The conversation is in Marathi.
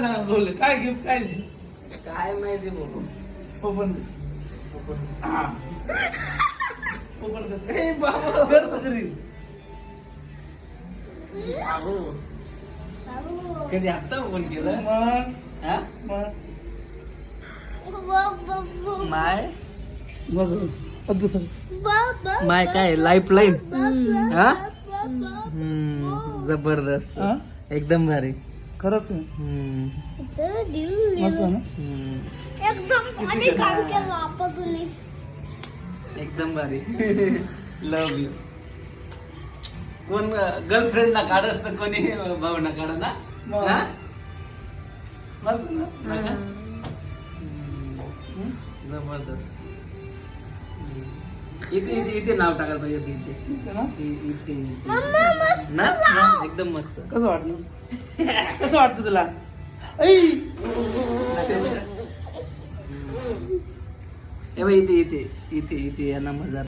बोल काय गिफ्ट काय काय माहिती बघू. ओपन हा ओपन कर बाबा कर घरी बाबू कधी आता ओपन केलं मग हा मग माय दुसरं माय काय लाईफ लाईन हा जबरदस्त हा? एकदम भारी खरंच काय मस्त ना एकदम भारी लव यू. कोण गर्लफ्रेंड ना काढ असतं कोणी भाऊ ना काढ ना मग. हा? मस्त ना नका? जबरदस्त. इथे इथे इथे नाव टाकायला पाहिजे होतं इथे ठीक आहे ना इथे इथे. ना एकदम मस्त. कसं वाटलं कसं वाटतं तुला ऐ हे बघ इथे इथे इथे इथे यांना मजा